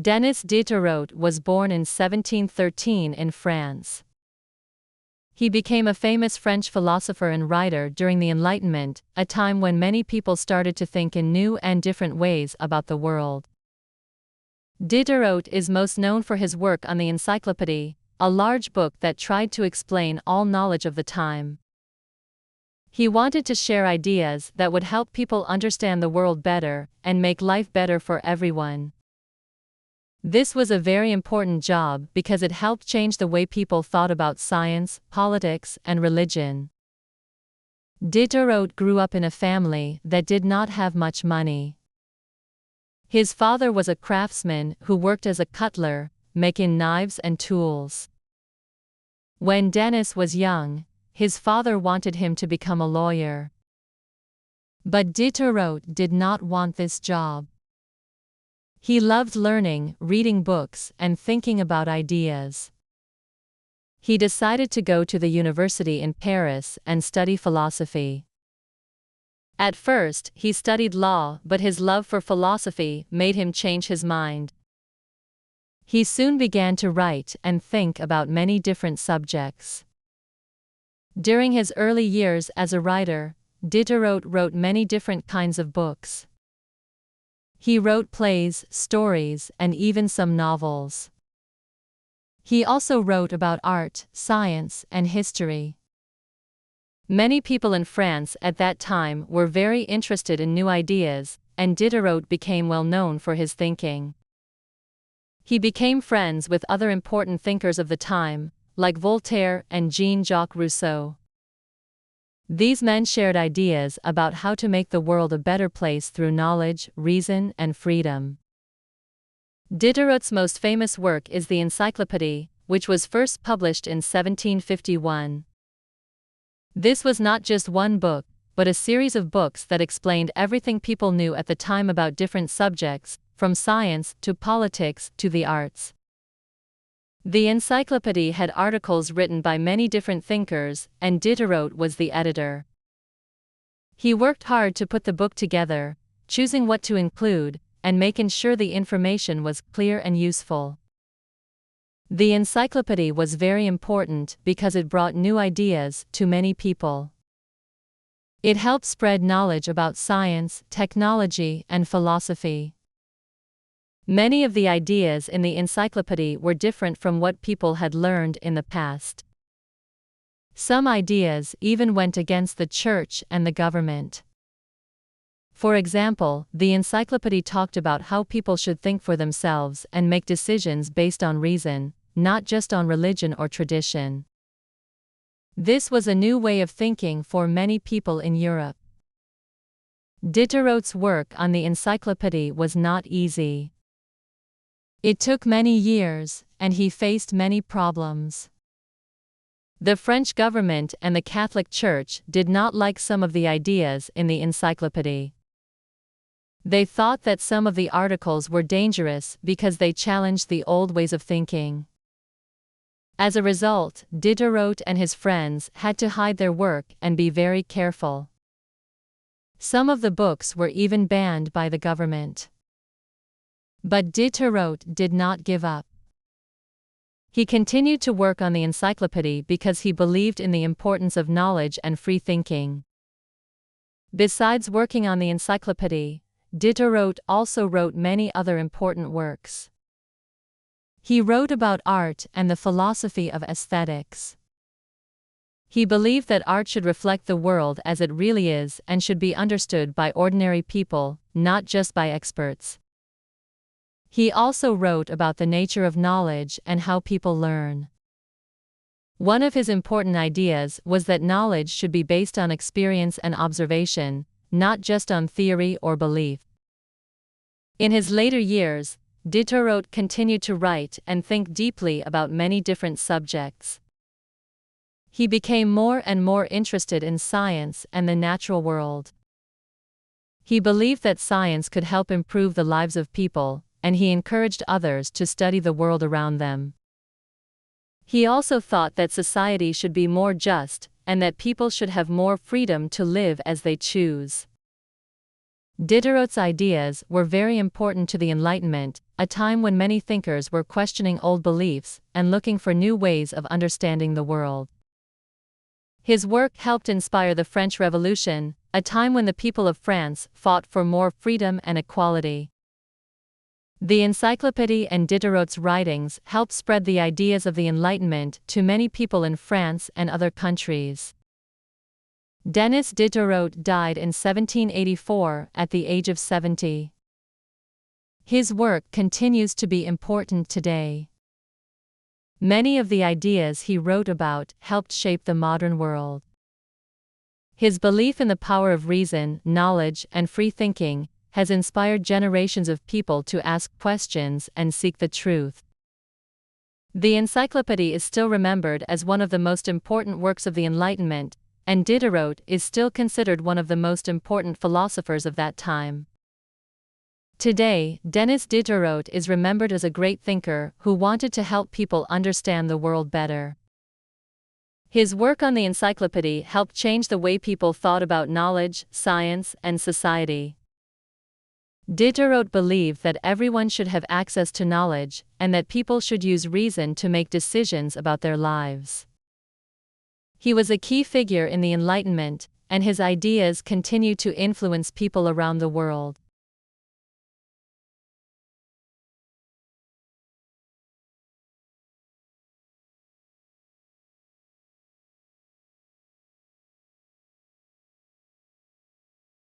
Denis Diderot was born in 1713 in France. He became a famous French philosopher and writer during the Enlightenment, a time when many people started to think in new and different ways about the world. Diderot is most known for his work on the Encyclopédie, a large book that tried to explain all knowledge of the time. He wanted to share ideas that would help people understand the world better and make life better for everyone. This was a very important job because it helped change the way people thought about science, politics, and religion. Diderot grew up in a family that did not have much money. His father was a craftsman who worked as a cutler, making knives and tools. When Denis was young, his father wanted him to become a lawyer. But Diderot did not want this job. He loved learning, reading books, and thinking about ideas. He decided to go to the university in Paris and study philosophy. At first, he studied law, but his love for philosophy made him change his mind. He soon began to write and think about many different subjects. During his early years as a writer, Diderot wrote many different kinds of books. He wrote plays, stories, and even some novels. He also wrote about art, science, and history. Many people in France at that time were very interested in new ideas, and Diderot became well known for his thinking. He became friends with other important thinkers of the time, like Voltaire and Jean-Jacques Rousseau. These men shared ideas about how to make the world a better place through knowledge, reason, and freedom. Diderot's most famous work is the Encyclopédie, which was first published in 1751. This was not just one book, but a series of books that explained everything people knew at the time about different subjects, from science to politics to the arts. The Encyclopédie had articles written by many different thinkers, and Diderot was the editor. He worked hard to put the book together, choosing what to include, and making sure the information was clear and useful. The Encyclopédie was very important because it brought new ideas to many people. It helped spread knowledge about science, technology, and philosophy. Many of the ideas in the Encyclopédie were different from what people had learned in the past. Some ideas even went against the church and the government. For example, the Encyclopédie talked about how people should think for themselves and make decisions based on reason, not just on religion or tradition. This was a new way of thinking for many people in Europe. Diderot's work on the Encyclopédie was not easy. It took many years, and he faced many problems. The French government and the Catholic Church did not like some of the ideas in the Encyclopédie. They thought that some of the articles were dangerous because they challenged the old ways of thinking. As a result, Diderot and his friends had to hide their work and be very careful. Some of the books were even banned by the government. But Diderot did not give up. He continued to work on the Encyclopédie because he believed in the importance of knowledge and free thinking. Besides working on the Encyclopédie, Diderot also wrote many other important works. He wrote about art and the philosophy of aesthetics. He believed that art should reflect the world as it really is and should be understood by ordinary people, not just by experts. He also wrote about the nature of knowledge and how people learn. One of his important ideas was that knowledge should be based on experience and observation, not just on theory or belief. In his later years, Diderot continued to write and think deeply about many different subjects. He became more and more interested in science and the natural world. He believed that science could help improve the lives of people, and he encouraged others to study the world around them. He also thought that society should be more just, and that people should have more freedom to live as they choose. Diderot's ideas were very important to the Enlightenment, a time when many thinkers were questioning old beliefs and looking for new ways of understanding the world. His work helped inspire the French Revolution, a time when the people of France fought for more freedom and equality. The Encyclopédie and Diderot's writings helped spread the ideas of the Enlightenment to many people in France and other countries. Denis Diderot died in 1784 at the age of 70. His work continues to be important today. Many of the ideas he wrote about helped shape the modern world. His belief in the power of reason, knowledge, and free thinking has inspired generations of people to ask questions and seek the truth. The Encyclopédie is still remembered as one of the most important works of the Enlightenment, and Diderot is still considered one of the most important philosophers of that time. Today, Denis Diderot is remembered as a great thinker who wanted to help people understand the world better. His work on the Encyclopédie helped change the way people thought about knowledge, science, and society. Diderot believed that everyone should have access to knowledge, and that people should use reason to make decisions about their lives. He was a key figure in the Enlightenment, and his ideas continue to influence people around the world.